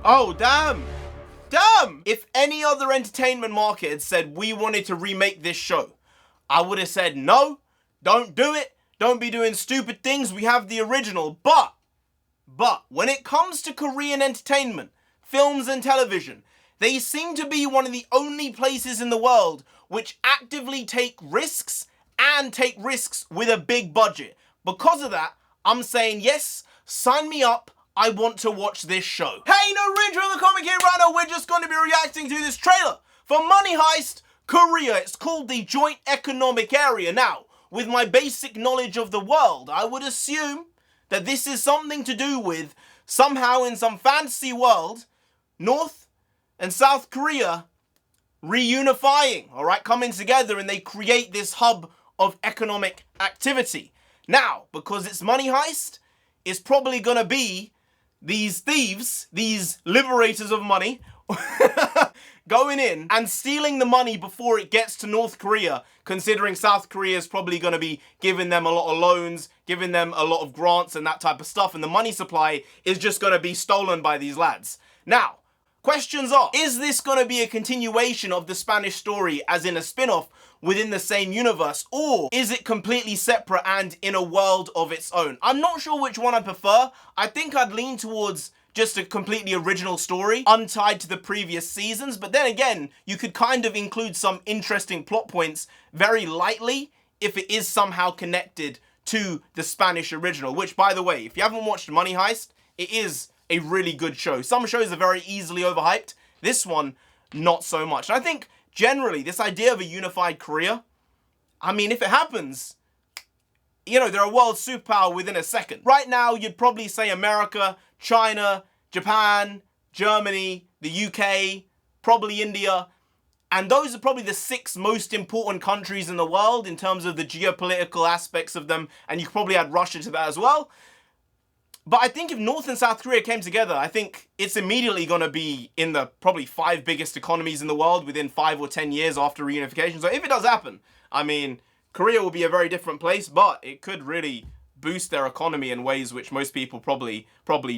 Oh, damn. Damn! If any other entertainment market had said we wanted to remake this show, I would have said no, don't do it, don't be doing stupid things, we have the original. But when it comes to Korean entertainment, films and television, they seem to be one of the only places in the world which actively take risks and take risks with a big budget. Because of that, I'm saying yes, sign me up. I want to watch this show. Hey, NarendraTheComic here right now. We're just going to be reacting to this trailer for Money Heist Korea. It's called the Joint Economic Area. Now, with my basic knowledge of the world, I would assume that this is something to do with somehow in some fantasy world, North and South Korea reunifying, all right, coming together, and they create this hub of economic activity. Now, because it's Money Heist, it's probably going to be these thieves, these liberators of money, going in and stealing the money before it gets to North Korea, considering South Korea is probably going to be giving them a lot of loans, giving them a lot of grants and that type of stuff, and the money supply is just going to be stolen by these lads. Now, questions are, is this going to be a continuation of the Spanish story as in a spin-off within the same universe, or is it completely separate and in a world of its own? I'm not sure which one I prefer. I think I'd lean towards just a completely original story, untied to the previous seasons, but then again, you could kind of include some interesting plot points very lightly if it is somehow connected to the Spanish original, which, by the way, if you haven't watched Money Heist, it is a really good show. Some shows are very easily overhyped. This one, not so much. And I think generally, this idea of a unified Korea, I mean, if it happens, you know, they're a world superpower within a second. Right now, you'd probably say America, China, Japan, Germany, the UK, probably India. And those are probably the 6 most important countries in the world in terms of the geopolitical aspects of them. And you could probably add Russia to that as well. But I think if North and South Korea came together, I think it's immediately going to be in the probably 5 biggest economies in the world within 5 or 10 years after reunification. So if it does happen, I mean, Korea will be a very different place, but it could really boost their economy in ways which most people probably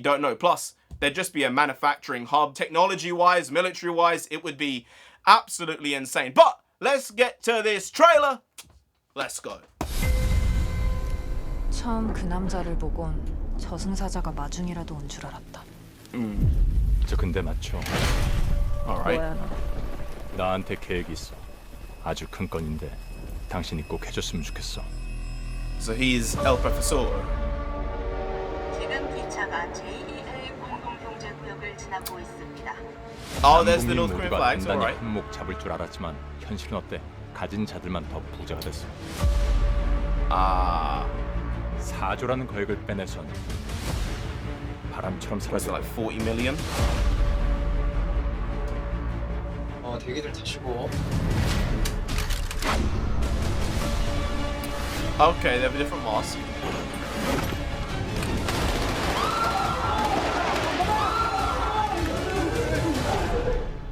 don't know. Plus, there'd just be a manufacturing hub. Technology-wise, military-wise, it would be absolutely insane. But let's get to this trailer. Let's go. 처음 그 남자를 보곤 저승사자가 마중이라도 온 줄 알았다. 저 근데 맞죠? Alright. 뭐야 너? 나한테 계획이 있어. 아주 큰 건인데 당신이 꼭 해줬으면 좋겠어. So he's El Profesor. 지금 기차가 제2의 공동경제구역을 지나고 있습니다. Oh, there's the 남북미 North Korean 모두가 flags, 단단히 alright. 한몫 잡을 줄 알았지만 현실은 어때? 가진 자들만 더 부자가 됐어. Ah, 4조라는 거액을 빼내선 바람처럼 was it 사라져. like 40 million? 대기들 타시고. Okay, they have a different mask.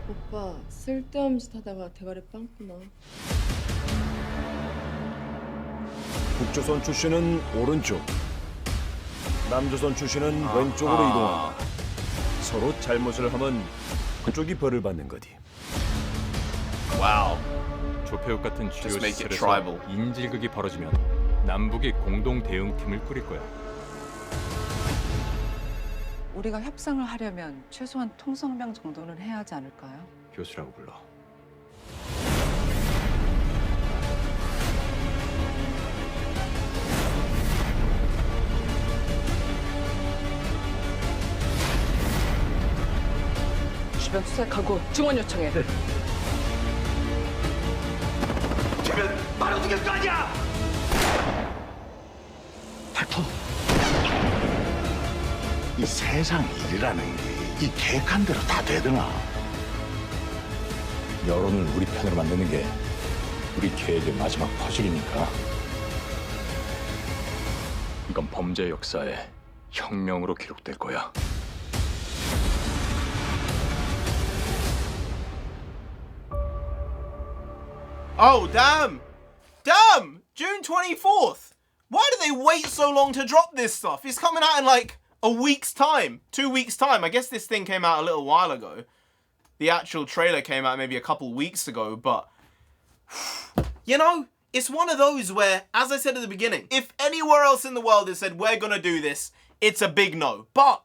오빠 쓸데없는 짓 하다가 대가리 빵 꾸나. 북조선 출신은 오른쪽, 남조선 출신은 왼쪽으로 이동한다. 서로 잘못을 하면 그쪽이 벌을 받는 거지. Wow. 조폐국 같은 주요 Just make it 시설에서 tribal. 인질극이 벌어지면 남북이 공동 대응팀을 꾸릴 거야. 우리가 협상을 하려면 최소한 통성명 정도는 해야 하지 않을까요? 교수라고 불러. 주변 수색하고 증원 요청해. 이 세상 일이라는 게 이 계획한 대로 다 되더나. 여론을 우리 편으로 만드는 게 우리 계획의 마지막 퍼즐이니까. 이건 범죄 역사에 혁명으로 기록될 거야. Oh, damn. Damn! June 24th. Why do they wait so long to drop this stuff? It's coming out in like a week's time, 2 weeks' time. I guess this thing came out a little while ago. The actual trailer came out maybe a couple weeks ago, but you know, it's one of those where, as I said at the beginning, if anywhere else in the world has said, we're gonna do this, it's a big no. But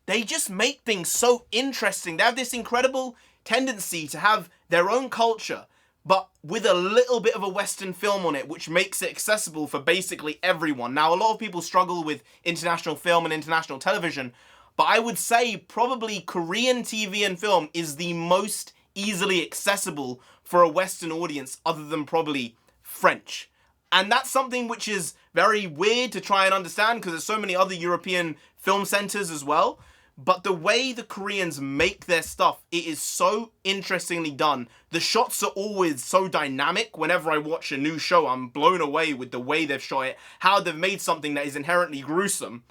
they just make things so interesting. They have this incredible tendency to have their own culture, but with a little bit of a Western film on it, which makes it accessible for basically everyone. Now, a lot of people struggle with international film and international television, but I would say probably Korean TV and film is the most easily accessible for a Western audience other than probably French. And that's something which is very weird to try and understand because there's so many other European film centers as well. But the way the Koreans make their stuff, it is so interestingly done. The shots are always so dynamic. Whenever I watch a new show, I'm blown away with the way they've shot it, how they've made something that is inherently gruesome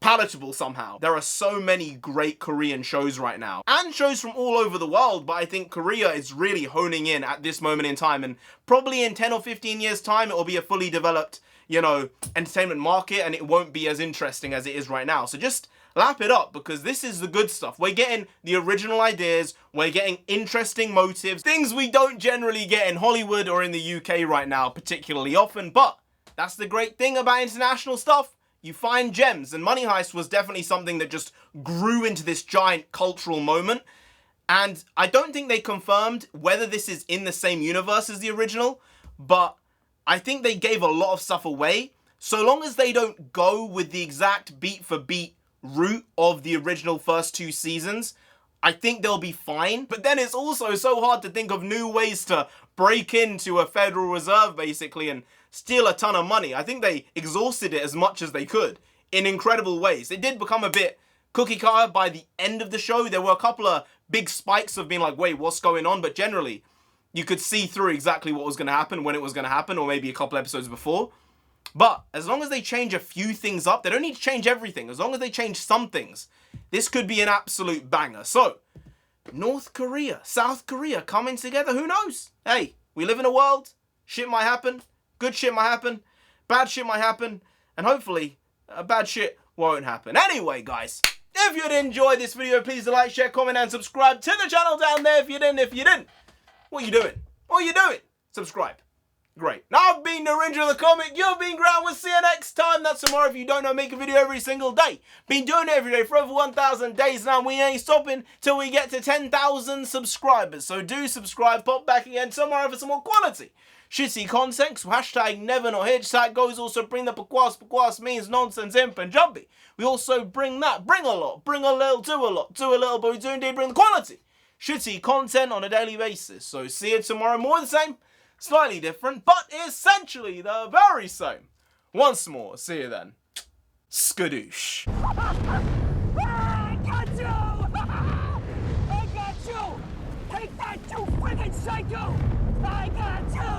palatable somehow. There are so many great Korean shows right now, and shows from all over the world, but I think Korea is really honing in at this moment in time, and probably in 10 or 15 years time, it will be a fully developed, you know, entertainment market, and it won't be as interesting as it is right now. So just lap it up, because this is the good stuff. We're getting the original ideas, we're getting interesting motives, things we don't generally get in Hollywood or in the UK right now particularly often, but that's the great thing about international stuff. You find gems, and Money Heist was definitely something that just grew into this giant cultural moment. And I don't think they confirmed whether this is in the same universe as the original, but I think they gave a lot of stuff away. So long as they don't go with the exact beat for beat route of the original first 2 seasons, I think they'll be fine. But then it's also so hard to think of new ways to break into a Federal Reserve basically and steal a ton of money. I think they exhausted it as much as they could in incredible ways. It did become a bit cookie cutter by the end of the show. There were a couple of big spikes of being like, wait, what's going on? But generally, you could see through exactly what was going to happen, when it was going to happen, or maybe a couple episodes before. But as long as they change a few things up, they don't need to change everything. As long as they change some things, this could be an absolute banger. So, North Korea, South Korea coming together, who knows? Hey, we live in a world, shit might happen. Good shit might happen, bad shit might happen, and hopefully, bad shit won't happen. Anyway, guys, if you did enjoy this video, please like, share, comment, and subscribe to the channel down there if you didn't. What are you doing? What are you doing? Subscribe. Great. Now, I've been NarendraTheComic, you've been Grant, we'll see you next time. That's tomorrow. If you don't know, make a video every single day. Been doing it every day for over 1,000 days now, and we ain't stopping till we get to 10,000 subscribers. So do subscribe, pop back again tomorrow for some more quality shitty content. So hashtag never not here. Hashtag goes also bring the pakwas. Pakwas means nonsense in Punjabi. We also bring that. Bring a lot. Bring a little. Do a lot. Do a little. But we do indeed bring the quality shitty content on a daily basis. So see you tomorrow. More the same. Slightly different. But essentially the very same. Once more. See you then. Skadoosh. I got you! I got you! Take that, you friggin' psycho! I got you!